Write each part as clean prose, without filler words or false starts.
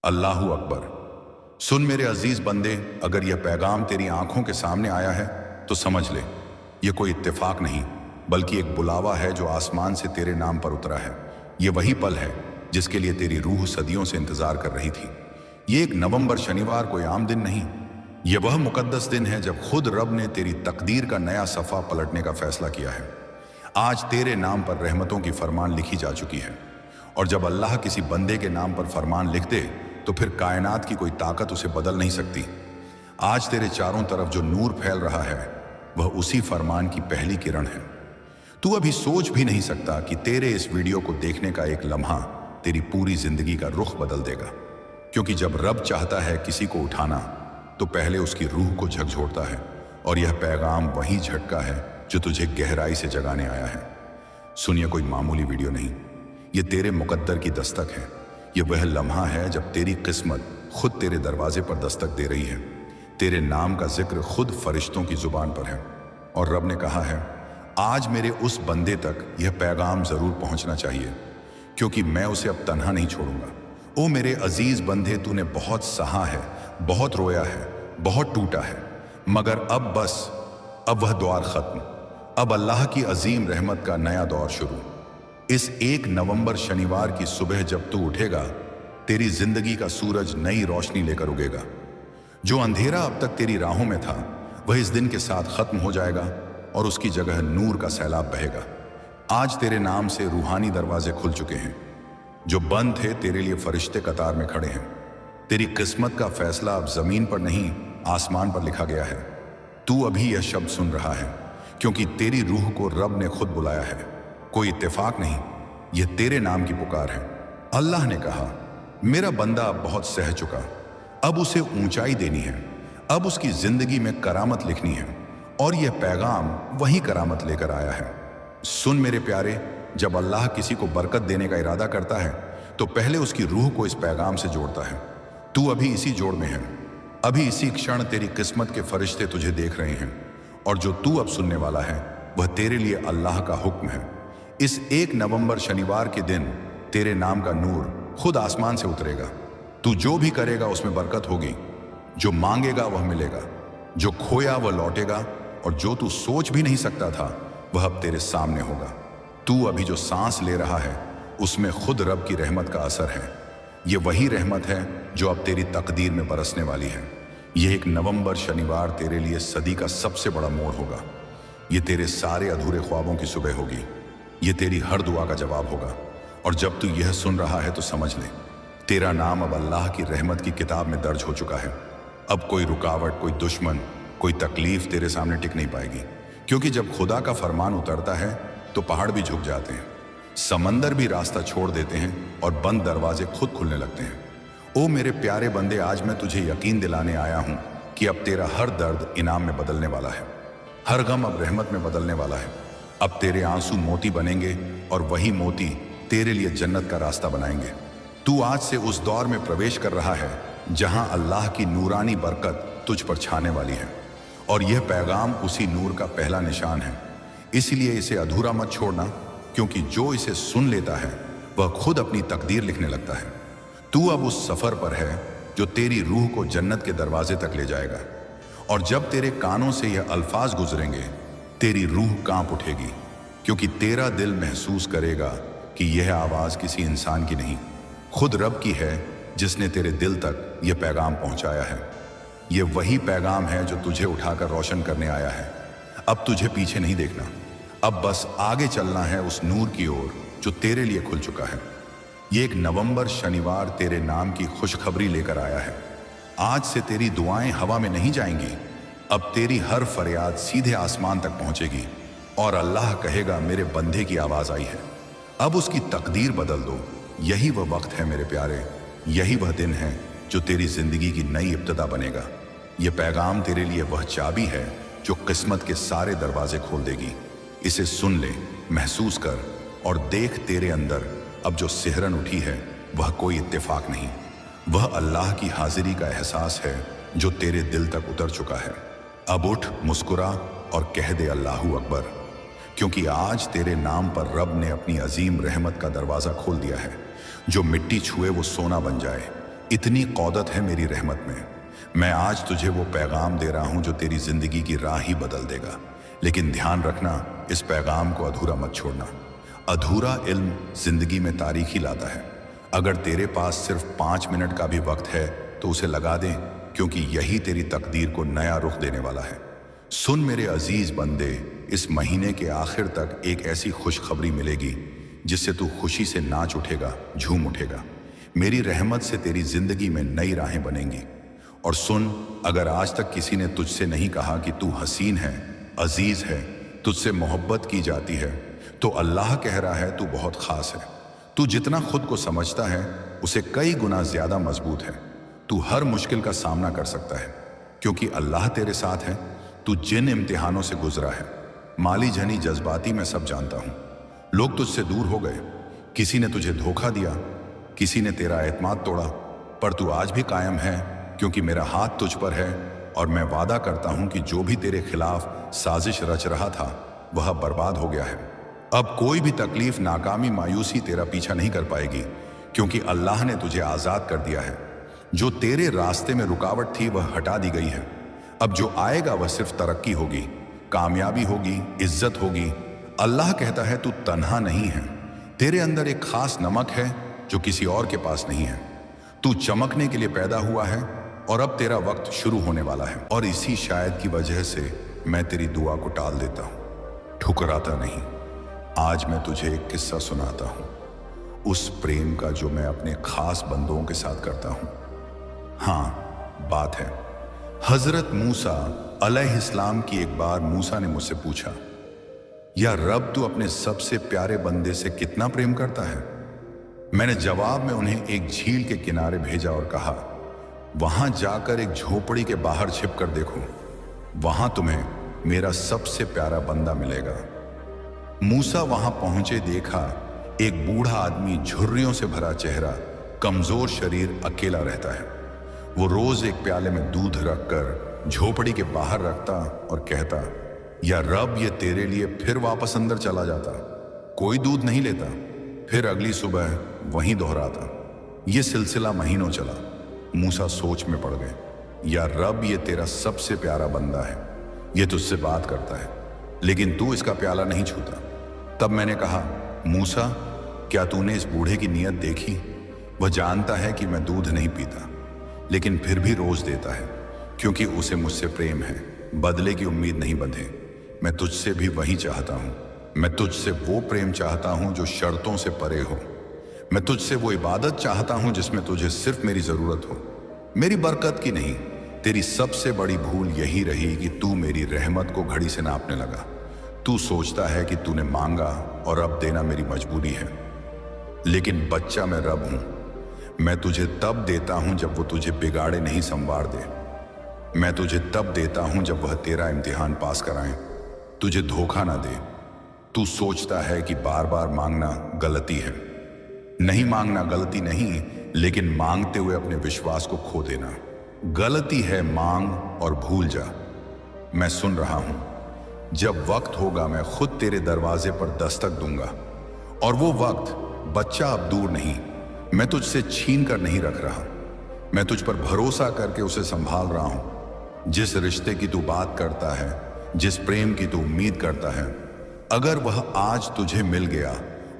अल्लाहू अकबर। सुन मेरे अजीज बंदे, अगर यह पैगाम तेरी आंखों के सामने आया है तो समझ ले, यह कोई इत्तेफाक नहीं बल्कि एक बुलावा है जो आसमान से तेरे नाम पर उतरा है। यह वही पल है जिसके लिए तेरी रूह सदियों से इंतजार कर रही थी। ये 1 नवंबर शनिवार कोई आम दिन नहीं, यह वह मुकद्दस दिन है जब खुद रब ने तेरी तकदीर का नया सफ़ा पलटने का फैसला किया है। आज तेरे नाम पर रहमतों की फरमान लिखी जा चुकी है, और जब अल्लाह किसी बंदे के नाम पर फरमान लिख दे तो फिर कायनात की कोई ताकत उसे बदल नहीं सकती। आज तेरे चारों तरफ जो नूर फैल रहा है वह उसी फरमान की पहली किरण है। तू अभी सोच भी नहीं सकता कि तेरे इस वीडियो को देखने का एक लम्हा तेरी पूरी जिंदगी का रुख बदल देगा, क्योंकि जब रब चाहता है किसी को उठाना तो पहले उसकी रूह को झकझोरता है, और यह पैगाम वही झटका है जो तुझे गहराई से जगाने आया है। सुनिए, कोई मामूली वीडियो नहीं, ये तेरे मुकद्दर की दस्तक है। ये वह लम्हा है जब तेरी किस्मत खुद तेरे दरवाजे पर दस्तक दे रही है। तेरे नाम का जिक्र खुद फरिश्तों की जुबान पर है, और रब ने कहा है आज मेरे उस बंदे तक यह पैगाम जरूर पहुंचना चाहिए, क्योंकि मैं उसे अब तन्हा नहीं छोड़ूंगा। ओ मेरे अजीज बंदे, तूने बहुत सहा है, बहुत रोया है, बहुत टूटा है, मगर अब बस, अब वह दौर खत्म। अब अल्लाह की अजीम रहमत का नया दौर शुरू। इस 1 नवंबर शनिवार की सुबह जब तू उठेगा, तेरी जिंदगी का सूरज नई रोशनी लेकर उगेगा। जो अंधेरा अब तक तेरी राहों में था वह इस दिन के साथ खत्म हो जाएगा, और उसकी जगह नूर का सैलाब बहेगा। आज तेरे नाम से रूहानी दरवाजे खुल चुके हैं। जो बंद थे तेरे लिए फरिश्ते कतार में खड़े हैं। तेरी किस्मत का फैसला अब जमीन पर नहीं, आसमान पर लिखा गया है। तू अभी यह शब्द सुन रहा है क्योंकि तेरी रूह को रब ने खुद बुलाया है। कोई इत्तेफाक नहीं, यह तेरे नाम की पुकार है। अल्लाह ने कहा मेरा बंदा अब बहुत सह चुका, अब उसे ऊंचाई देनी है, अब उसकी जिंदगी में करामत लिखनी है, और यह पैगाम वही करामत लेकर आया है। सुन मेरे प्यारे, जब अल्लाह किसी को बरकत देने का इरादा करता है तो पहले उसकी रूह को इस पैगाम से जोड़ता है। तू अभी इसी जोड़ में है। अभी इसी क्षण तेरी किस्मत के फरिश्ते तुझे देख रहे हैं, और जो तू अब सुनने वाला है वह तेरे लिए अल्लाह का हुक्म है। इस 1 नवंबर शनिवार के दिन तेरे नाम का नूर खुद आसमान से उतरेगा। तू जो भी करेगा उसमें बरकत होगी, जो मांगेगा वह मिलेगा, जो खोया वह लौटेगा, और जो तू सोच भी नहीं सकता था वह अब तेरे सामने होगा। तू अभी जो सांस ले रहा है उसमें खुद रब की रहमत का असर है। यह वही रहमत है जो अब तेरी तकदीर में बरसने वाली है। यह 1 नवंबर शनिवार तेरे लिए सदी का सबसे बड़ा मोड़ होगा। यह तेरे सारे अधूरे ख्वाबों की सुबह होगी। यह तेरी हर दुआ का जवाब होगा। और जब तू यह सुन रहा है तो समझ ले, तेरा नाम अब अल्लाह की रहमत की किताब में दर्ज हो चुका है। अब कोई रुकावट, कोई दुश्मन, कोई तकलीफ तेरे सामने टिक नहीं पाएगी, क्योंकि जब खुदा का फरमान उतरता है तो पहाड़ भी झुक जाते हैं, समंदर भी रास्ता छोड़ देते हैं, और बंद दरवाजे खुद खुलने लगते हैं। ओ मेरे प्यारे बंदे, आज मैं तुझे यकीन दिलाने आया हूं कि अब तेरा हर दर्द इनाम में बदलने वाला है, हर गम अब रहमत में बदलने वाला है। अब तेरे आंसू मोती बनेंगे, और वही मोती तेरे लिए जन्नत का रास्ता बनाएंगे। तू आज से उस दौर में प्रवेश कर रहा है जहां अल्लाह की नूरानी बरकत तुझ पर छाने वाली है, और यह पैगाम उसी नूर का पहला निशान है। इसलिए इसे अधूरा मत छोड़ना, क्योंकि जो इसे सुन लेता है वह खुद अपनी तकदीर लिखने लगता है। तू अब उस सफर पर है जो तेरी रूह को जन्नत के दरवाजे तक ले जाएगा, और जब तेरे कानों से यह अल्फाज गुजरेंगे तेरी रूह कांप उठेगी, क्योंकि तेरा दिल महसूस करेगा कि यह आवाज किसी इंसान की नहीं, खुद रब की है जिसने तेरे दिल तक यह पैगाम पहुंचाया है। यह वही पैगाम है जो तुझे उठाकर रोशन करने आया है। अब तुझे पीछे नहीं देखना, अब बस आगे चलना है उस नूर की ओर जो तेरे लिए खुल चुका है। यह 1 नवंबर शनिवार तेरे नाम की खुशखबरी लेकर आया है। आज से तेरी दुआएं हवा में नहीं जाएंगी, अब तेरी हर फरियाद सीधे आसमान तक पहुंचेगी, और अल्लाह कहेगा मेरे बंदे की आवाज आई है, अब उसकी तकदीर बदल दो। यही वह वक्त है मेरे प्यारे, यही वह दिन है जो तेरी जिंदगी की नई इब्तिदा बनेगा। यह पैगाम तेरे लिए वह चाबी है जो किस्मत के सारे दरवाजे खोल देगी। इसे सुन ले, महसूस कर, और देख तेरे अंदर अब जो सिहरन उठी है वह कोई इत्तेफाक नहीं, वह अल्लाह की हाजिरी का एहसास है जो तेरे दिल तक उतर चुका है। अब उठ, मुस्कुरा, और कह दे अल्लाहू अकबर, क्योंकि आज तेरे नाम पर रब ने अपनी अजीम रहमत का दरवाज़ा खोल दिया है। जो मिट्टी छुए वो सोना बन जाए, इतनी कौदत है मेरी रहमत में। मैं आज तुझे वो पैगाम दे रहा हूं जो तेरी जिंदगी की राह ही बदल देगा। लेकिन ध्यान रखना, इस पैगाम को अधूरा मत छोड़ना। अधूरा इल्म जिंदगी में तारीखी लाता है। अगर तेरे पास सिर्फ 5 मिनट का भी वक्त है तो उसे लगा दे, क्योंकि यही तेरी तकदीर को नया रुख देने वाला है। सुन मेरे अजीज बंदे, इस महीने के आखिर तक एक ऐसी खुशखबरी मिलेगी जिससे तू खुशी से नाच उठेगा, झूम उठेगा। मेरी रहमत से तेरी जिंदगी में नई राहें बनेंगी। और सुन, अगर आज तक किसी ने तुझसे नहीं कहा कि तू हसीन है, अजीज है, तुझसे मोहब्बत की जाती है, तो अल्लाह कह रहा है तू बहुत खास है। तू जितना खुद को समझता है उसे कई गुना ज्यादा मजबूत है। तू हर मुश्किल का सामना कर सकता है क्योंकि अल्लाह तेरे साथ है। तू जिन इम्तिहानों से गुजरा है, माली जनी जज्बाती, मैं सब जानता हूं। लोग तुझसे दूर हो गए, किसी ने तुझे धोखा दिया, किसी ने तेरा एतमाद तोड़ा, पर तू आज भी कायम है क्योंकि मेरा हाथ तुझ पर है। और मैं वादा करता हूं कि जो भी तेरे खिलाफ साजिश रच रहा था वह बर्बाद हो गया है। अब कोई भी तकलीफ, नाकामी, मायूसी तेरा पीछा नहीं कर पाएगी, क्योंकि अल्लाह ने तुझे आजाद कर दिया है। जो तेरे रास्ते में रुकावट थी वह हटा दी गई है। अब जो आएगा वह सिर्फ तरक्की होगी, कामयाबी होगी, इज्जत होगी। अल्लाह कहता है तू तन्हा नहीं है, तेरे अंदर एक खास नमक है जो किसी और के पास नहीं है। तू चमकने के लिए पैदा हुआ है और अब तेरा वक्त शुरू होने वाला है। और इसी शायद की वजह से मैं तेरी दुआ को टाल देता हूं, ठुकराता नहीं। आज मैं तुझे एक किस्सा सुनाता हूं, उस प्रेम का जो मैं अपने खास बंदों के साथ करता हूं। हाँ, बात है हजरत मूसा अलैहिस्सलाम की। एक बार मूसा ने मुझसे पूछा, या रब, तू अपने सबसे प्यारे बंदे से कितना प्रेम करता है? मैंने जवाब में उन्हें एक झील के किनारे भेजा और कहा, वहां जाकर एक झोपड़ी के बाहर छिप कर देखो, वहां तुम्हें मेरा सबसे प्यारा बंदा मिलेगा। मूसा वहां पहुंचे, देखा एक बूढ़ा आदमी, झुर्रियों से भरा चेहरा, कमजोर शरीर, अकेला रहता है। वो रोज एक प्याले में दूध रखकर झोपड़ी के बाहर रखता और कहता, या रब, ये तेरे लिए फिर वापस अंदर चला जाता, कोई दूध नहीं लेता। फिर अगली सुबह वहीं दोहराता। ये सिलसिला महीनों चला। मूसा सोच में पड़ गए, या रब, ये तेरा सबसे प्यारा बंदा है, ये तुझसे बात करता है, लेकिन तू इसका प्याला नहीं छूता। तब मैंने कहा, मूसा, क्या तूने इस बूढ़े की नीयत देखी? वह जानता है कि मैं दूध नहीं पीता, लेकिन फिर भी रोज देता है, क्योंकि उसे मुझसे प्रेम है। बदले की उम्मीद नहीं बंधे। मैं तुझसे भी वही चाहता हूं। मैं तुझसे वो प्रेम चाहता हूं जो शर्तों से परे हो। मैं तुझसे वो इबादत चाहता हूं जिसमें तुझे सिर्फ मेरी जरूरत हो, मेरी बरकत की नहीं। तेरी सबसे बड़ी भूल यही रही कि तू मेरी रहमत को घड़ी से नापने लगा। तू सोचता है कि तूने मांगा और अब देना मेरी मजबूरी है, लेकिन बच्चा मैं रब हूं। मैं तुझे तब देता हूं जब वो तुझे बिगाड़े नहीं, संवार दे। मैं तुझे तब देता हूं जब वह तेरा इम्तिहान पास कराए, तुझे धोखा ना दे। तू सोचता है कि बार बार मांगना गलती है। नहीं मांगना गलती नहीं, लेकिन मांगते हुए अपने विश्वास को खो देना गलती है। मांग और भूल जा, मैं सुन रहा हूं। जब वक्त होगा मैं खुद तेरे दरवाजे पर दस्तक दूंगा। और वो वक्त, बच्चा, अब दूर नहीं। मैं तुझसे छीन कर नहीं रख रहा, मैं तुझ पर भरोसा करके उसे संभाल रहा हूं। जिस रिश्ते की तू बात करता है, जिस प्रेम की तू उम्मीद करता है, अगर वह आज तुझे मिल गया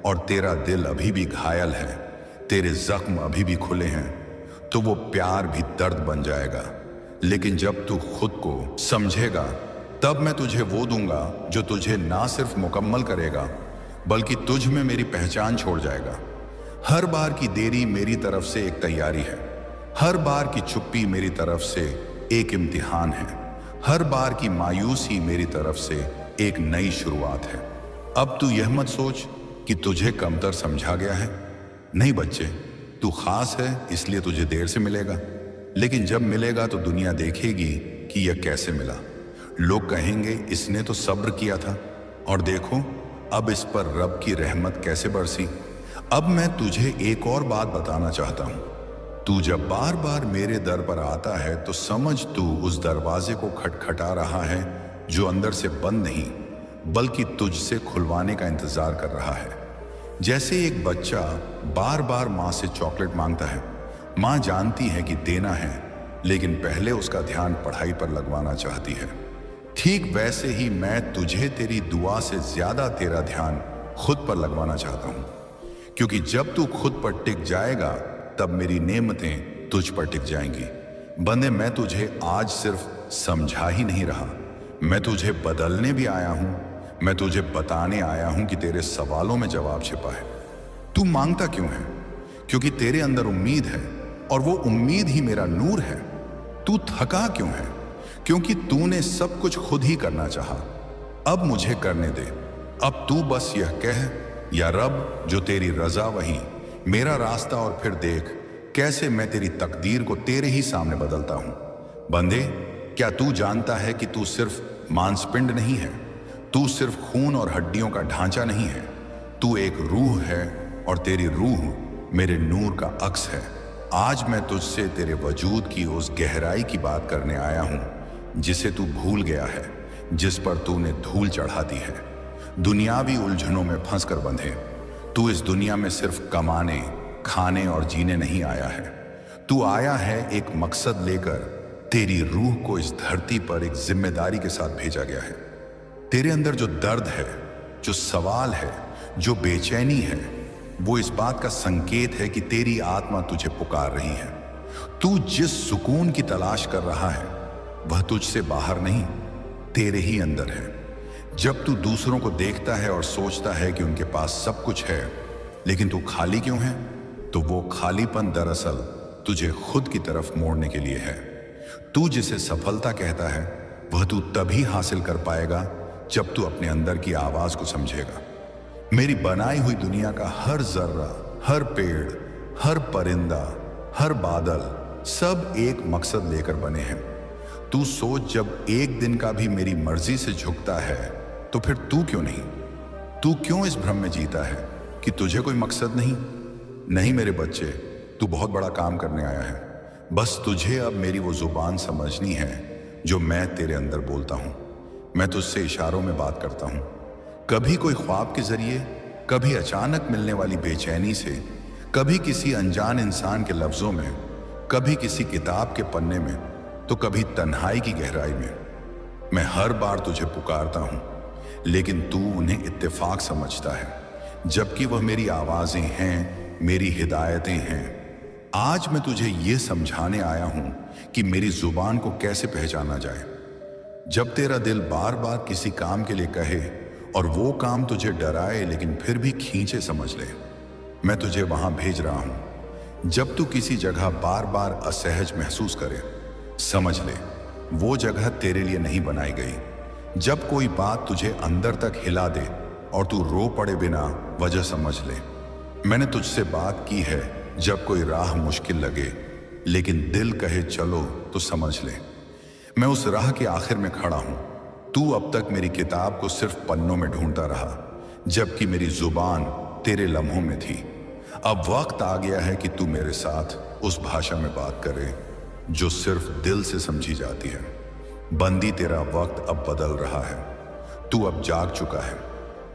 और तेरा दिल अभी भी घायल है, तेरे जख्म अभी भी खुले हैं, तो वो प्यार भी दर्द बन जाएगा। लेकिन जब तू खुद को समझेगा, तब मैं तुझे वो दूंगा जो तुझे ना सिर्फ मुकम्मल करेगा, बल्कि तुझ में मेरी पहचान छोड़ जाएगा। हर बार की देरी मेरी तरफ से एक तैयारी है, हर बार की चुप्पी मेरी तरफ से एक इम्तिहान है, हर बार की मायूसी मेरी तरफ से एक नई शुरुआत है। अब तू यह मत सोच कि तुझे कमतर समझा गया है। नहीं बच्चे, तू खास है, इसलिए तुझे देर से मिलेगा, लेकिन जब मिलेगा तो दुनिया देखेगी कि यह कैसे मिला। लोग कहेंगे इसने तो सब्र किया था, और देखो अब इस पर रब की रहमत कैसे बरसी। अब मैं तुझे एक और बात बताना चाहता हूं। तू जब बार बार मेरे दर पर आता है तो समझ तू उस दरवाजे को खटखटा रहा है जो अंदर से बंद नहीं, बल्कि तुझसे खुलवाने का इंतजार कर रहा है। जैसे एक बच्चा बार बार माँ से चॉकलेट मांगता है, माँ जानती है कि देना है, लेकिन पहले उसका ध्यान पढ़ाई पर लगवाना चाहती है। ठीक वैसे ही मैं तुझे तेरी दुआ से ज्यादा तेरा ध्यान खुद पर लगवाना चाहता हूं, क्योंकि जब तू खुद पर टिक जाएगा तब मेरी नेमतें तुझ पर टिक जाएंगी। बंदे, मैं तुझे आज सिर्फ समझा ही नहीं रहा, मैं तुझे बदलने भी आया हूं। मैं तुझे बताने आया हूं कि तेरे सवालों में जवाब छिपा है। तू मांगता क्यों है? क्योंकि तेरे अंदर उम्मीद है, और वो उम्मीद ही मेरा नूर है। तू थका क्यों है? क्योंकि तूने सब कुछ खुद ही करना चाहा। अब मुझे करने दे। अब तू बस यह कह, या रब, जो तेरी रजा वही मेरा रास्ता, और फिर देख कैसे मैं तेरी तकदीर को तेरे ही सामने बदलता हूं। बंदे, क्या तू जानता है कि तू सिर्फ मांसपिंड नहीं है, तू सिर्फ खून और हड्डियों का ढांचा नहीं है, तू एक रूह है, और तेरी रूह मेरे नूर का अक्स है। आज मैं तुझसे तेरे वजूद की उस गहराई की बात करने आया हूं जिसे तू भूल गया है, जिस पर तूने धूल चढ़ा दी है। दुनियावी उलझनों में फंस कर बंधे तू इस दुनिया में सिर्फ कमाने, खाने और जीने नहीं आया है। तू आया है एक मकसद लेकर। तेरी रूह को इस धरती पर एक जिम्मेदारी के साथ भेजा गया है। तेरे अंदर जो दर्द है, जो सवाल है, जो बेचैनी है, वो इस बात का संकेत है कि तेरी आत्मा तुझे पुकार रही है। तू जिस सुकून की तलाश कर रहा है वह तुझसे बाहर नहीं, तेरे ही अंदर है। जब तू दूसरों को देखता है और सोचता है कि उनके पास सब कुछ है, लेकिन तू खाली क्यों है, तो वो खालीपन दरअसल तुझे खुद की तरफ मोड़ने के लिए है। तू जिसे सफलता कहता है वह तू तभी हासिल कर पाएगा जब तू अपने अंदर की आवाज को समझेगा। मेरी बनाई हुई दुनिया का हर जर्रा, हर पेड़, हर परिंदा, हर बादल, सब एक मकसद लेकर बने हैं। तू सोच, जब एक दिन का भी मेरी मर्जी से झुकता है तो फिर तू क्यों नहीं? तू क्यों इस भ्रम में जीता है कि तुझे कोई मकसद नहीं? नहीं मेरे बच्चे, तू बहुत बड़ा काम करने आया है। बस तुझे अब मेरी वो जुबान समझनी है जो मैं तेरे अंदर बोलता हूं। मैं तुझसे इशारों में बात करता हूं, कभी कोई ख्वाब के जरिए, कभी अचानक मिलने वाली बेचैनी से, कभी किसी अनजान इंसान के लफ्जों में, कभी किसी किताब के पन्ने में, तो कभी तन्हाई की गहराई में। मैं हर बार तुझे पुकारता हूं, लेकिन तू उन्हें इत्तेफाक समझता है, जबकि वह मेरी आवाजें हैं, मेरी हिदायतें हैं। आज मैं तुझे यह समझाने आया हूं कि मेरी जुबान को कैसे पहचाना जाए। जब तेरा दिल बार बार किसी काम के लिए कहे और वो काम तुझे डराए लेकिन फिर भी खींचे, समझ ले मैं तुझे वहां भेज रहा हूं। जब तू किसी जगह बार बार असहज महसूस करे, समझ ले वो जगह तेरे लिए नहीं बनाई गई। जब कोई बात तुझे अंदर तक हिला दे और तू रो पड़े बिना वजह, समझ ले मैंने तुझसे बात की है। जब कोई राह मुश्किल लगे लेकिन दिल कहे चलो, तो समझ ले मैं उस राह के आखिर में खड़ा हूं। तू अब तक मेरी किताब को सिर्फ पन्नों में ढूंढता रहा, जबकि मेरी जुबान तेरे लम्हों में थी। अब वक्त आ गया है कि तू मेरे साथ उस भाषा में बात करे जो सिर्फ दिल से समझी जाती है। बंदी, तेरा वक्त अब बदल रहा है। तू अब जाग चुका है।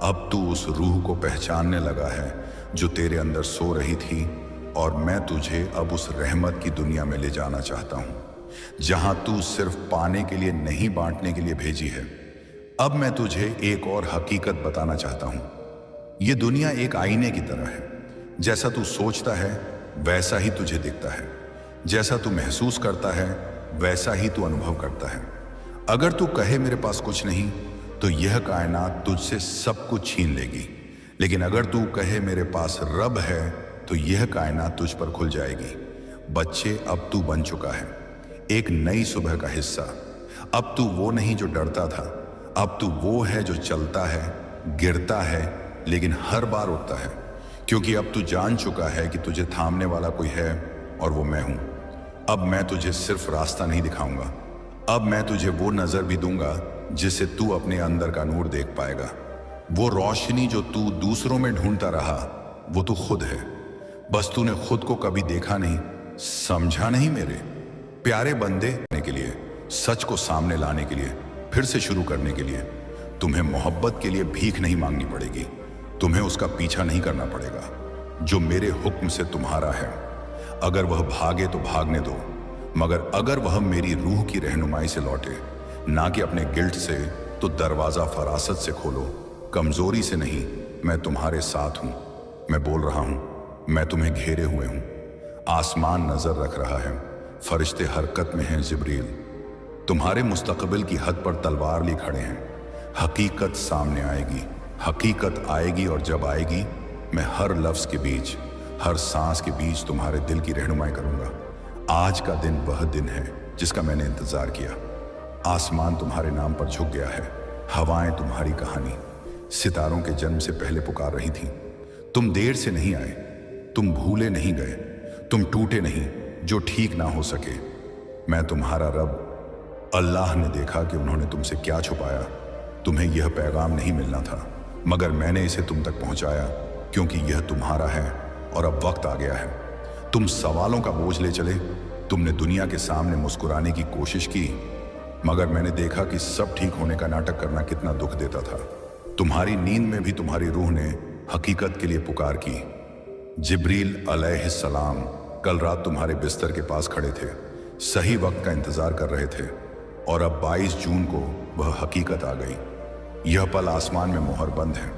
अब तू उस रूह को पहचानने लगा है जो तेरे अंदर सो रही थी, और मैं तुझे अब उस रहमत की दुनिया में ले जाना चाहता हूं जहां तू सिर्फ पाने के लिए नहीं, बांटने के लिए भेजी है। अब मैं तुझे एक और हकीकत बताना चाहता हूं। यह दुनिया एक आईने की तरह है। जैसा तू सोचता है वैसा ही तुझे दिखता है, जैसा तू महसूस करता है वैसा ही तू अनुभव करता है। अगर तू कहे मेरे पास कुछ नहीं, तो यह कायनात तुझसे सब कुछ छीन लेगी, लेकिन अगर तू कहे मेरे पास रब है, तो यह कायनात तुझ पर खुल जाएगी। बच्चे, अब तू बन चुका है एक नई सुबह का हिस्सा। अब तू वो नहीं जो डरता था, अब तू वो है जो चलता है, गिरता है, लेकिन हर बार उठता है, क्योंकि अब तू जान चुका है कि तुझे थामने वाला कोई है, और वो मैं हूं। अब मैं तुझे सिर्फ रास्ता नहीं दिखाऊंगा, अब मैं तुझे वो नजर भी दूंगा जिससे तू अपने अंदर का नूर देख पाएगा। वो रोशनी जो तू दूसरों में ढूंढता रहा, वो तू खुद है। बस तूने खुद को कभी देखा नहीं, समझा नहीं। मेरे प्यारे बंदे, के लिए, सच को सामने लाने के लिए, फिर से शुरू करने के लिए तुम्हें मोहब्बत के लिए भीख नहीं मांगनी पड़ेगी। तुम्हें उसका पीछा नहीं करना पड़ेगा जो मेरे हुक्म से तुम्हारा है। अगर वह भागे तो भागने दो, मगर अगर वह मेरी रूह की रहनुमाई से लौटे, ना कि अपने गिल्ट से, तो दरवाज़ा फरासत से खोलो, कमज़ोरी से नहीं। मैं तुम्हारे साथ हूँ। मैं बोल रहा हूँ, मैं तुम्हें घेरे हुए हूँ। आसमान नज़र रख रहा है, फरिश्ते हरकत में हैं। जिब्रील तुम्हारे मुस्तकबिल की हद पर तलवार लिए खड़े हैं। हकीकत सामने आएगी, हकीकत आएगी, और जब आएगी मैं हर लफ्ज़ के बीच, हर सांस के बीच तुम्हारे दिल की रहनुमाई करूंगा। आज का दिन वह दिन है जिसका मैंने इंतजार किया। आसमान तुम्हारे नाम पर झुक गया है, हवाएं तुम्हारी कहानी सितारों के जन्म से पहले पुकार रही थी। तुम देर से नहीं आए, तुम भूले नहीं गए, तुम टूटे नहीं जो ठीक ना हो सके। मैं तुम्हारा रब अल्लाह ने देखा कि उन्होंने तुमसे क्या छुपाया। तुम्हें यह पैगाम नहीं मिलना था, मगर मैंने इसे तुम तक पहुंचाया, क्योंकि यह तुम्हारा है और अब वक्त आ गया है। तुम सवालों का बोझ ले चले, तुमने दुनिया के सामने मुस्कुराने की कोशिश की, मगर मैंने देखा कि सब ठीक होने का नाटक करना कितना दुख देता था। तुम्हारी नींद में भी तुम्हारी रूह ने हकीकत के लिए पुकार की। जिब्रील अलैहिस्सलाम कल रात तुम्हारे बिस्तर के पास खड़े थे, सही वक्त का इंतजार कर रहे थे, और अब 22 जून को वह हकीकत आ गई। यह पल आसमान में मोहर बंद है।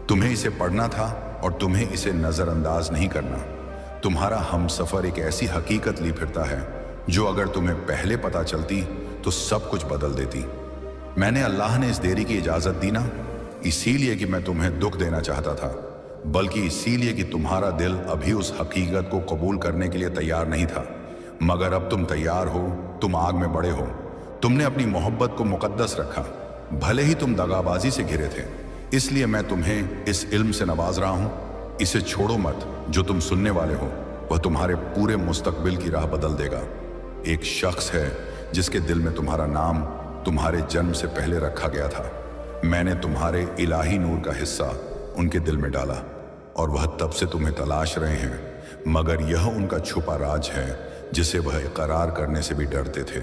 तुम्हें इसे पढ़ना था और तुम्हें इसे नजरअंदाज नहीं करना। तुम्हारा हमसफर एक ऐसी हकीकत ली फिरता है जो अगर तुम्हें पहले पता चलती तो सब कुछ बदल देती। मैंने अल्लाह ने इस देरी की इजाजत दी ना इसीलिए कि मैं तुम्हें दुख देना चाहता था, बल्कि इसीलिए कि तुम्हारा दिल अभी उस हकीकत को कबूल करने के लिए तैयार नहीं था। मगर अब तुम तैयार हो, तुम आग में बड़े हो। तुमने अपनी मोहब्बत को मुकद्दस रखा, भले ही तुम दगाबाजी से घिरे थे। इसलिए मैं तुम्हें इस इल्म से नवाज रहा हूं, इसे छोड़ो मत। जो तुम सुनने वाले हो वह तुम्हारे पूरे मुस्तकबिल की राह बदल देगा। एक शख्स है जिसके दिल में तुम्हारा नाम तुम्हारे जन्म से पहले रखा गया था। मैंने तुम्हारे इलाही नूर का हिस्सा उनके दिल में डाला, और वह तब से तुम्हें तलाश रहे हैं, मगर यह उनका छुपा राज है जिसे वह इकरार करने से भी डरते थे।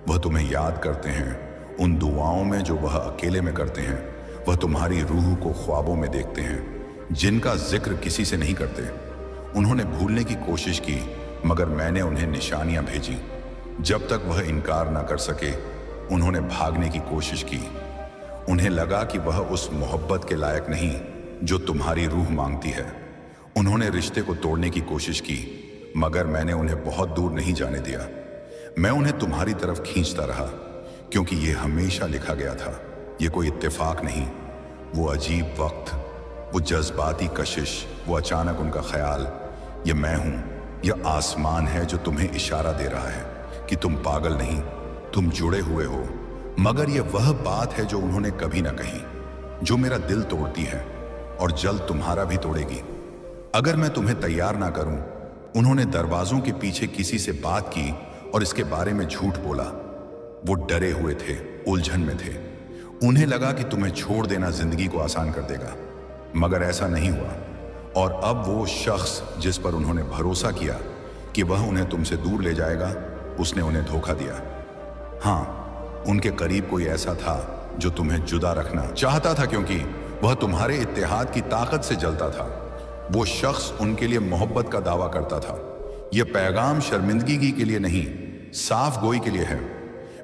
वह तुम्हें याद करते हैं उन दुआओं में जो वह अकेले में करते हैं। वह तुम्हारी रूह को ख्वाबों में देखते हैं जिनका जिक्र किसी से नहीं करते। उन्होंने भूलने की कोशिश की, मगर मैंने उन्हें निशानियां भेजी। जब तक वह इनकार ना कर सके उन्होंने भागने की कोशिश की। उन्हें लगा कि वह उस मोहब्बत के लायक नहीं जो तुम्हारी रूह मांगती है। उन्होंने रिश्ते को तोड़ने की कोशिश की, मगर मैंने उन्हें बहुत दूर नहीं जाने दिया। मैं उन्हें तुम्हारी तरफ खींचता रहा, क्योंकि यह हमेशा लिखा गया था। ये कोई इत्तेफाक नहीं। वो अजीब वक्त, वो जज्बाती कशिश, वो अचानक उनका ख्याल, ये मैं हूं, यह आसमान है जो तुम्हें इशारा दे रहा है कि तुम पागल नहीं, तुम जुड़े हुए हो। मगर यह वह बात है जो उन्होंने कभी ना कही, जो मेरा दिल तोड़ती है और जल्द तुम्हारा भी तोड़ेगी। अगर मैं तुम्हें तैयार ना करूं। उन्होंने दरवाजों के पीछे किसी से बात की और इसके बारे में झूठ बोला। वो डरे हुए थे, उलझन में थे। उन्हें लगा कि तुम्हें छोड़ देना जिंदगी को आसान कर देगा, मगर ऐसा नहीं हुआ। और अब वो शख्स जिस पर उन्होंने भरोसा किया कि वह उन्हें तुमसे दूर ले जाएगा, उसने उन्हें धोखा दिया। हाँ, उनके करीब कोई ऐसा था जो तुम्हें जुदा रखना चाहता था, क्योंकि वह तुम्हारे इत्तेहाद की ताकत से जलता था। वो शख्स उनके लिए मोहब्बत का दावा करता था। यह पैगाम शर्मिंदगी के लिए नहीं, साफ गोई के लिए है।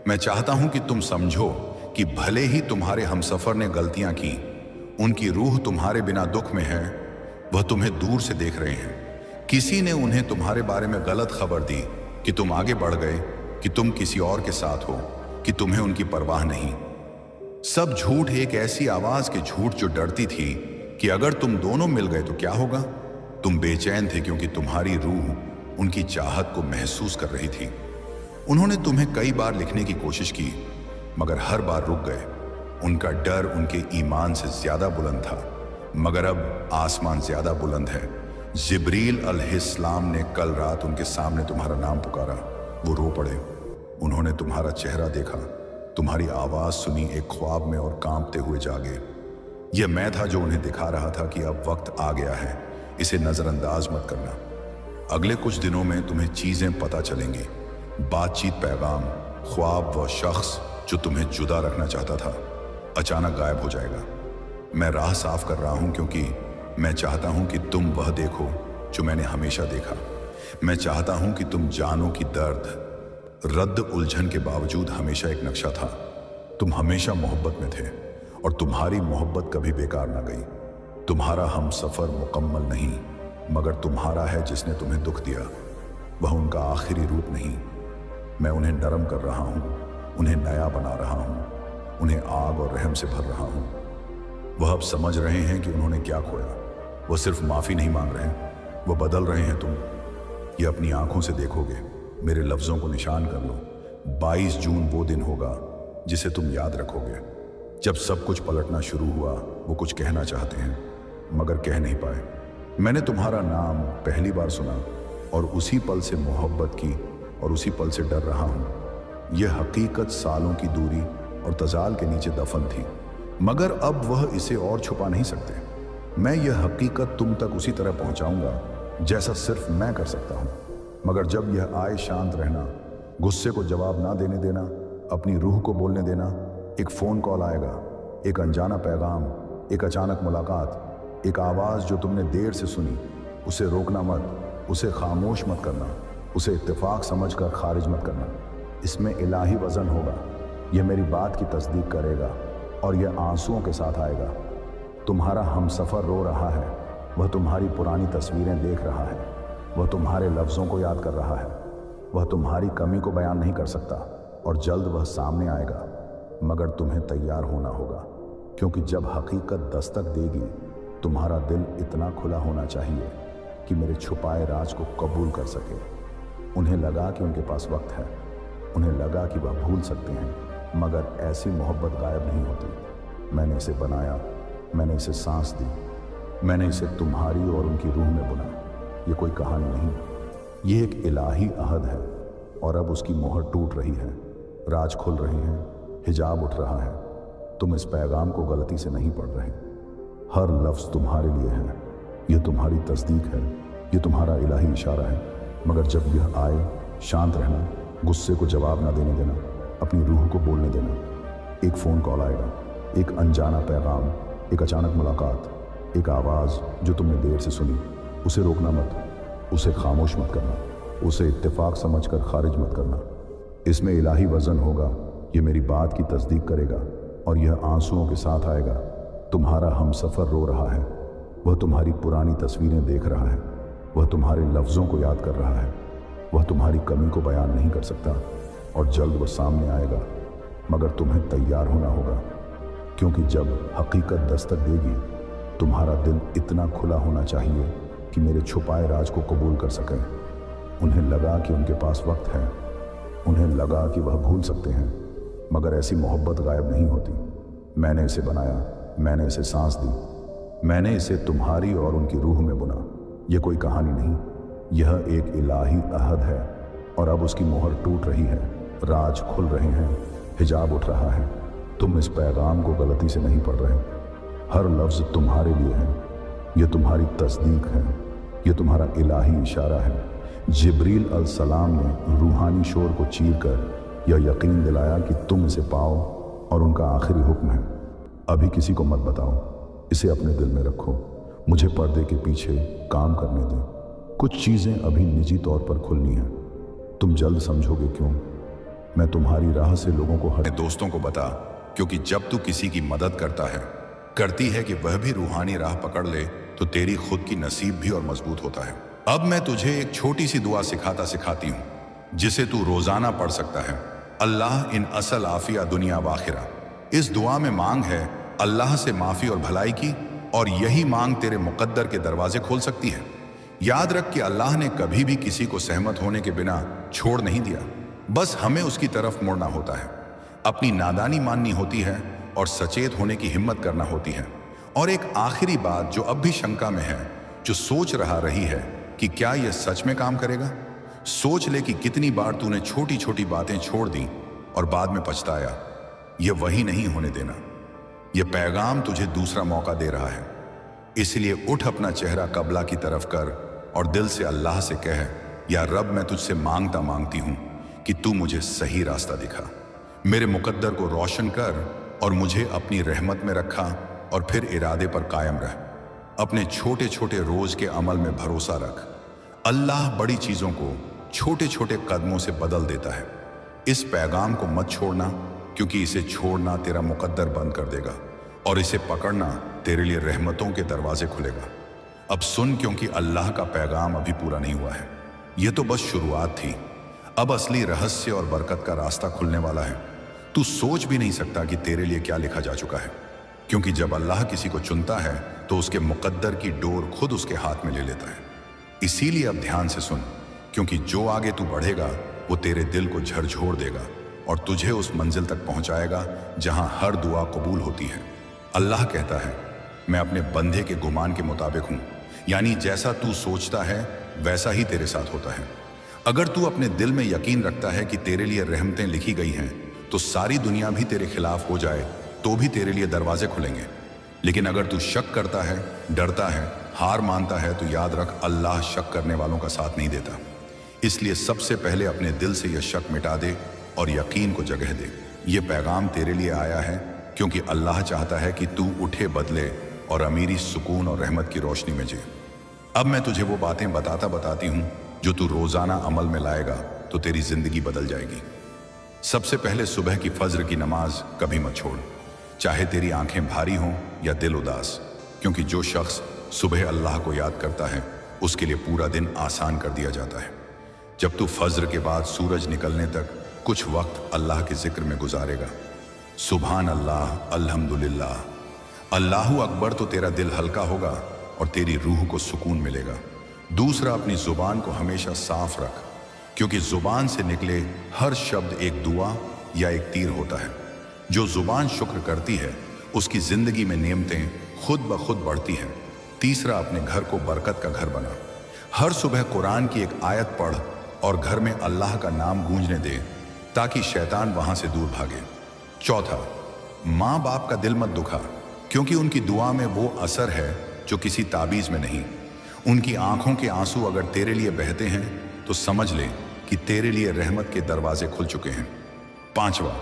मैं चाहता हूं कि तुम समझो कि भले ही तुम्हारे हमसफर ने गलतियां की, उनकी रूह तुम्हारे बिना दुख में है। वह तुम्हें दूर से देख रहे हैं। किसी ने उन्हें तुम्हारे बारे में गलत खबर दी कि तुम आगे बढ़ गए, कि तुम किसी और के साथ हो, कि तुम्हें उनकी परवाह नहीं। सब झूठ, एक ऐसी आवाज के झूठ जो डरती थी कि अगर तुम दोनों मिल गए तो क्या होगा। तुम बेचैन थे क्योंकि तुम्हारी रूह उनकी चाहत को महसूस कर रही थी। उन्होंने तुम्हें कई बार लिखने की कोशिश की, मगर हर बार रुक गए। उनका डर उनके ईमान से ज्यादा बुलंद था, मगर अब आसमान ज्यादा बुलंद है। जिब्रील अलैहिस्सलाम ने कल रात उनके सामने तुम्हारा नाम पुकारा। वो रो पड़े। उन्होंने तुम्हारा चेहरा देखा, तुम्हारी आवाज सुनी एक ख्वाब में, और कांपते हुए जागे। यह मैं था जो उन्हें दिखा रहा था कि अब वक्त आ गया है, इसे नजरअंदाज मत करना। अगले कुछ दिनों में तुम्हें चीजें पता चलेंगी। बातचीत, पैगाम, ख्वाब, व शख्स जो तुम्हें जुदा रखना चाहता था अचानक गायब हो जाएगा। मैं राह साफ कर रहा हूं, क्योंकि मैं चाहता हूं कि तुम वह देखो जो मैंने हमेशा देखा। मैं चाहता हूं कि तुम जानो कि दर्द रद्द उलझन के बावजूद हमेशा एक नक्शा था। तुम हमेशा मोहब्बत में थे और तुम्हारी मोहब्बत कभी बेकार ना गई। तुम्हारा हम सफर मुकम्मल नहीं, मगर तुम्हारा है जिसने तुम्हें दुख दिया। वह उनका आखिरी रूप नहीं। मैं उन्हें नरम कर रहा हूं, उन्हें नया बना रहा हूं, उन्हें आग और रहम से भर रहा हूं। वह अब समझ रहे हैं कि उन्होंने क्या खोया। वो सिर्फ माफी नहीं मांग रहे, वो बदल रहे हैं। तुम ये अपनी आंखों से देखोगे। मेरे लफ्जों को निशान कर लो। 22 जून वो दिन होगा जिसे तुम याद रखोगे, जब सब कुछ पलटना शुरू हुआ। वो कुछ कहना चाहते हैं मगर कह नहीं पाए। मैंने तुम्हारा नाम पहली बार सुना और उसी पल से मोहब्बत की और उसी पल से डर रहा हूं। यह हकीकत सालों की दूरी और तजाल के नीचे दफन थी, मगर अब वह इसे और छुपा नहीं सकते। मैं यह हकीकत तुम तक उसी तरह पहुंचाऊंगा जैसा सिर्फ मैं कर सकता हूं। मगर जब यह आए, शांत रहना, गुस्से को जवाब ना देने देना, अपनी रूह को बोलने देना। एक फ़ोन कॉल आएगा, एक अनजाना पैगाम, एक अचानक मुलाकात, एक आवाज़ जो तुमने देर से सुनी। उसे रोकना मत, उसे खामोश मत करना, उसे इत्तेफाक समझकर खारिज मत करना। इसमें इलाही वज़न होगा। यह मेरी बात की तस्दीक करेगा और यह आंसुओं के साथ आएगा। तुम्हारा हमसफ़र रो रहा है, वह तुम्हारी पुरानी तस्वीरें देख रहा है, वह तुम्हारे लफ्ज़ों को याद कर रहा है, वह तुम्हारी कमी को बयान नहीं कर सकता और जल्द वह सामने आएगा। मगर तुम्हें तैयार होना होगा, क्योंकि जब हकीकत दस्तक देगी, तुम्हारा दिल इतना खुला होना चाहिए कि मेरे छुपाए राज को कबूल कर सके। उन्हें लगा कि उनके पास वक्त है, उन्हें लगा कि वह भूल सकते हैं, मगर ऐसी मोहब्बत गायब नहीं होती। मैंने इसे बनाया, मैंने इसे सांस दी, मैंने इसे तुम्हारी और उनकी रूह में बुना। ये कोई कहानी नहीं, ये एक इलाही अहद है और अब उसकी मोहर टूट रही है। राज खुल रहे हैं, हिजाब उठ रहा है। तुम इस पैगाम को गलती से नहीं पढ़ रहे। हर लफ्ज़ तुम्हारे लिए है, ये तुम्हारी तस्दीक है, ये तुम्हारा इलाही इशारा है। मगर जब यह आए, शांत रहना, गुस्से को जवाब ना देने देना, अपनी रूह को बोलने देना। एक फ़ोन कॉल आएगा, एक अनजाना पैगाम, एक अचानक मुलाकात, एक आवाज़ जो तुमने देर से सुनी। उसे रोकना मत, उसे खामोश मत करना, उसे इत्तेफाक समझकर खारिज मत करना। इसमें इलाही वज़न होगा। ये मेरी बात की तस्दीक करेगा और यह आंसुओं के साथ आएगा। तुम्हारा हमसफ़र रो रहा है, वह तुम्हारी पुरानी तस्वीरें देख रहा है, वह तुम्हारे लफ्ज़ों को याद कर रहा है, वह तुम्हारी कमी को बयान नहीं कर सकता और जल्द वह सामने आएगा। मगर तुम्हें तैयार होना होगा, क्योंकि जब हकीकत दस्तक देगी, तुम्हारा दिल इतना खुला होना चाहिए कि मेरे छुपाए राज को कबूल कर सकें। उन्हें लगा कि उनके पास वक्त है, उन्हें लगा कि वह भूल सकते हैं, मगर ऐसी मोहब्बत गायब नहीं होती। मैंने इसे बनाया, मैंने इसे सांस दी, मैंने इसे तुम्हारी और उनकी रूह में बुना। यह कोई कहानी नहीं, यह एक इलाही अहद है और अब उसकी मोहर टूट रही है। राज खुल रहे हैं, हिजाब उठ रहा है। तुम इस पैगाम को गलती से नहीं पढ़ रहे। हर लफ्ज़ तुम्हारे लिए है, यह तुम्हारी तस्दीक है, यह तुम्हारा इलाही इशारा है। जिब्रील अलसलाम ने रूहानी शोर को चीर कर यह यकीन दिलाया कि तुम इसे पाओ और उनका आखिरी हुक्म है, अभी किसी को मत बताओ, इसे अपने दिल में रखो, मुझे पर्दे के पीछे काम करने दें। कुछ चीज़ें अभी निजी तौर पर खुलनी हैं, तुम जल्द समझोगे क्यों। मैं तुम्हारी राह से लोगों को हर दोस्तों को बता, क्योंकि जब तू किसी की मदद करता है, करती है कि वह भी रूहानी राह पकड़ ले, तो तेरी खुद की नसीब भी और मजबूत होता है। अब मैं तुझे एक छोटी सी दुआ सिखाती हूँ, जिसे तू रोजाना पढ़ सकता है। अल्लाह इन असल आफिया दुनिया व आखिरा। इस दुआ में मांग है अल्लाह से माफ़ी और भलाई की, और यही मांग तेरे मुकद्दर के दरवाजे खोल सकती है। याद रख कि अल्लाह ने कभी भी किसी को सहमत होने के बिना छोड़ नहीं दिया, बस हमें उसकी तरफ मुड़ना होता है, अपनी नादानी माननी होती है और सचेत होने की हिम्मत करना होती है। और एक आखिरी बात जो अब भी शंका में है, जो सोच रही है कि क्या यह सच में काम करेगा, सोच ले कि कितनी बार तूने छोटी छोटी बातें छोड़ दी और बाद में पछताया। यह वही नहीं होने देना। यह पैगाम तुझे दूसरा मौका दे रहा है, इसलिए उठ, अपना चेहरा कबला की तरफ कर और दिल से अल्लाह से कह, या रब, मैं तुझसे मांगती हूँ कि तू मुझे सही रास्ता दिखा, मेरे मुकद्दर को रोशन कर और मुझे अपनी रहमत में रखा, और फिर इरादे पर कायम रह। अपने छोटे छोटे रोज के अमल में भरोसा रख। अल्लाह बड़ी चीज़ों को छोटे छोटे कदमों से बदल देता है। इस पैगाम को मत छोड़ना, क्योंकि इसे छोड़ना तेरा मुकद्दर बंद कर देगा और इसे पकड़ना तेरे लिए रहमतों के दरवाजे खुलेगा। अब सुन, क्योंकि अल्लाह का पैगाम अभी पूरा नहीं हुआ है। यह तो बस शुरुआत थी। अब असली रहस्य और बरकत का रास्ता खुलने वाला है। तू सोच भी नहीं सकता कि तेरे लिए क्या लिखा जा चुका है, क्योंकि जब अल्लाह किसी को चुनता है तो उसके मुकद्दर की डोर खुद उसके हाथ में ले लेता है। इसीलिए अब ध्यान से सुन, क्योंकि जो आगे तू बढ़ेगा वो तेरे दिल को झकझोर देगा और तुझे उस मंजिल तक पहुंचाएगा जहां हर दुआ कबूल होती है। अल्लाह कहता है, मैं अपने बंदे के गुमान के मुताबिक हूं, यानी जैसा तू सोचता है वैसा ही तेरे साथ होता है। अगर तू अपने दिल में यकीन रखता है कि तेरे लिए रहमतें लिखी गई हैं, तो सारी दुनिया भी तेरे खिलाफ हो जाए तो भी तेरे लिए दरवाजे खुलेंगे। लेकिन अगर तू शक करता है, डरता है, हार मानता है, तो याद रख, अल्लाह शक करने वालों का साथ नहीं देता। इसलिए सबसे पहले अपने दिल से यह शक मिटा दे और यकीन को जगह दे। ये पैगाम तेरे लिए आया है क्योंकि अल्लाह चाहता है कि तू उठे बदले और अमीरी, सुकून और रहमत की रोशनी में जी। अब मैं तुझे वो बातें बताती हूँ जो तू रोजाना अमल में लाएगा तो तेरी जिंदगी बदल जाएगी। सबसे पहले सुबह की फज्र की नमाज कभी मत छोड़, चाहे तेरी आंखें भारी हों या दिल उदास, क्योंकि जो शख्स सुबह अल्लाह को याद करता है उसके लिए पूरा दिन आसान कर दिया जाता है। जब तू फज्र के बाद सूरज निकलने तक कुछ वक्त अल्लाह के जिक्र में गुजारेगा, सुभान अल्लाह, अल्हम्दुलिल्लाह, अल्लाहु अकबर, तो तेरा दिल हल्का होगा और तेरी रूह को सुकून मिलेगा। दूसरा, अपनी जुबान को हमेशा साफ रख, क्योंकि जुबान से निकले हर शब्द एक दुआ या एक तीर होता है। जो जुबान शुक्र करती है उसकी जिंदगी में नेमतें खुद ब खुद बढ़ती हैं। तीसरा, अपने घर को बरकत का घर बना। हर सुबह कुरान की एक आयत पढ़ और घर में अल्लाह का नाम गूंजने दे, ताकि शैतान वहां से दूर भागे। चौथा, माँ बाप का दिल मत दुखा, क्योंकि उनकी दुआ में वो असर है जो किसी ताबीज में नहीं। उनकी आंखों के आंसू अगर तेरे लिए बहते हैं तो समझ ले कि तेरे लिए रहमत के दरवाजे खुल चुके हैं। पांचवा,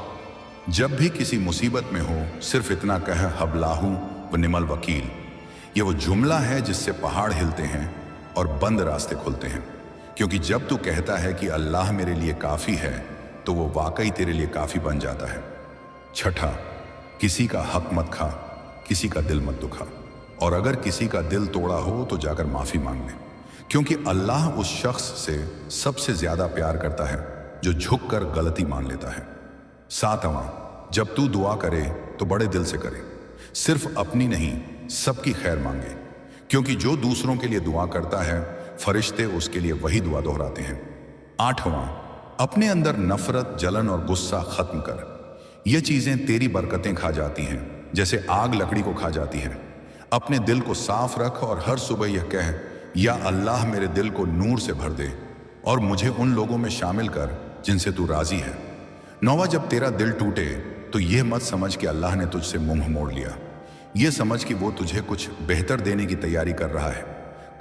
जब भी किसी मुसीबत में हो, सिर्फ इतना कह, हबलाहू व निमल वकील। ये वो जुमला है जिससे पहाड़ हिलते हैं और बंद रास्ते खुलते हैं, क्योंकि जब तू कहता है कि अल्लाह मेरे लिए काफ़ी है, तो वो वाकई तेरे लिए काफ़ी बन जाता है। छठा, किसी का हक मत खा, किसी का दिल मत दुखा, और अगर किसी का दिल तोड़ा हो तो जाकर माफ़ी मांग ले, क्योंकि अल्लाह उस शख्स से सबसे ज़्यादा प्यार करता है जो झुक कर गलती मान लेता है। सातवां, जब तू दुआ करे तो बड़े दिल से करे, सिर्फ अपनी नहीं, सबकी खैर मांगे, क्योंकि जो दूसरों के लिए दुआ करता है फरिश्ते उसके लिए वही दुआ दोहराते हैं। आठवां, अपने अंदर नफरत, जलन और गुस्सा खत्म कर। ये चीजें तेरी बरकतें खा जाती हैं, जैसे आग लकड़ी को खा जाती है। अपने दिल को साफ रख और हर सुबह यह कह, या अल्लाह मेरे दिल को नूर से भर दे और मुझे उन लोगों में शामिल कर जिनसे तू राजी है। नौवां, जब तेरा दिल टूटे तो यह मत समझ कि अल्लाह ने तुझसे मुंह मोड़ लिया। यह समझ कि वो तुझे कुछ बेहतर देने की तैयारी कर रहा है।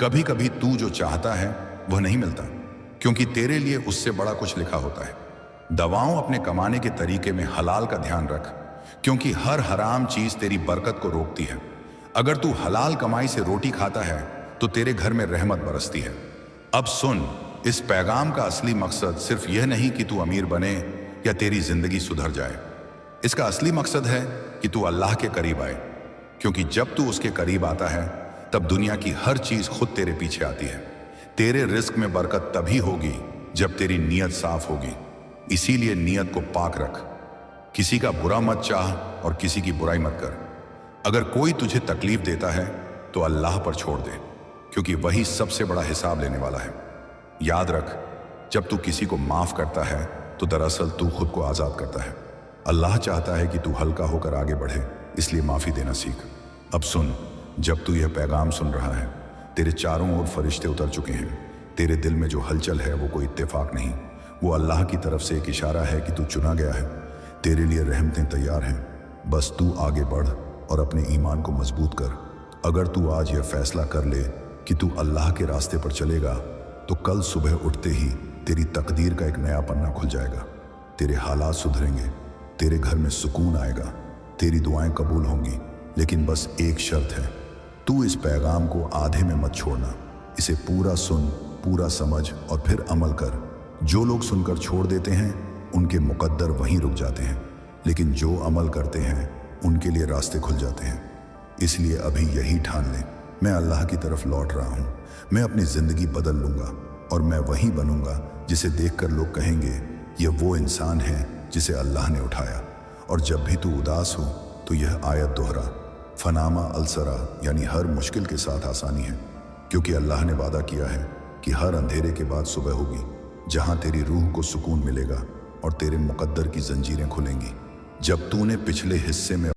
कभी कभी तू जो चाहता है वह नहीं मिलता, क्योंकि तेरे लिए उससे बड़ा कुछ लिखा होता है। दवाओं, अपने कमाने के तरीके में हलाल का ध्यान रख, क्योंकि हर हराम चीज तेरी बरकत को रोकती है। अगर तू हलाल कमाई से रोटी खाता है तो तेरे घर में रहमत बरसती है। अब सुन, इस पैगाम का असली मकसद सिर्फ यह नहीं कि तू अमीर बने या तेरी जिंदगी सुधर जाए। इसका असली मकसद है कि तू अल्लाह के करीब आए, क्योंकि जब तू उसके करीब आता है तब दुनिया की हर चीज खुद तेरे पीछे आती है। तेरे रिस्क में बरकत तभी होगी जब तेरी नीयत साफ होगी। इसीलिए नीयत को पाक रख, किसी का बुरा मत चाह और किसी की बुराई मत कर। अगर कोई तुझे तकलीफ देता है तो अल्लाह पर छोड़ दे, क्योंकि वही सबसे बड़ा हिसाब लेने वाला है। याद रख, जब तू किसी को माफ करता है तो दरअसल तू खुद को आजाद करता है। अल्लाह चाहता है कि तू हल्का होकर आगे बढ़े, इसलिए माफी देना सीख। अब सुन, जब तू यह पैगाम सुन रहा है, तेरे चारों ओर फरिश्ते उतर चुके हैं। तेरे दिल में जो हलचल है वो कोई इत्तेफाक नहीं, वो अल्लाह की तरफ से एक इशारा है कि तू चुना गया है। तेरे लिए रहमतें तैयार हैं, बस तू आगे बढ़ और अपने ईमान को मजबूत कर। अगर तू आज यह फैसला कर ले कि तू अल्लाह के रास्ते पर चलेगा, तो कल सुबह उठते ही तेरी तकदीर का एक नया पन्ना खुल जाएगा। तेरे हालात सुधरेंगे, तेरे घर में सुकून आएगा, तेरी दुआएं कबूल होंगी। लेकिन बस एक शर्त है, तू इस पैगाम को आधे में मत छोड़ना। इसे पूरा सुन पूरा समझ और फिर अमल कर। जो लोग सुनकर छोड़ देते हैं उनके मुकद्दर वहीं रुक जाते हैं, लेकिन जो अमल करते हैं उनके लिए रास्ते खुल जाते हैं। इसलिए अभी यही ठान लें, मैं अल्लाह की तरफ लौट रहा हूँ। मैं अपनी ज़िंदगी बदल लूँगा और मैं वही बनूँगा जिसे देखकर लोग कहेंगे ये वो इंसान है जिसे अल्लाह ने उठाया। और जब भी तू उदास हो तो यह आयत दोहरा, फनामा अलसरा, यानी हर मुश्किल के साथ आसानी है, क्योंकि अल्लाह ने वादा किया है कि हर अंधेरे के बाद सुबह होगी, जहाँ तेरी रूह को सुकून मिलेगा और तेरे मुकद्दर की जंजीरें खुलेंगी। जब तूने पिछले हिस्से में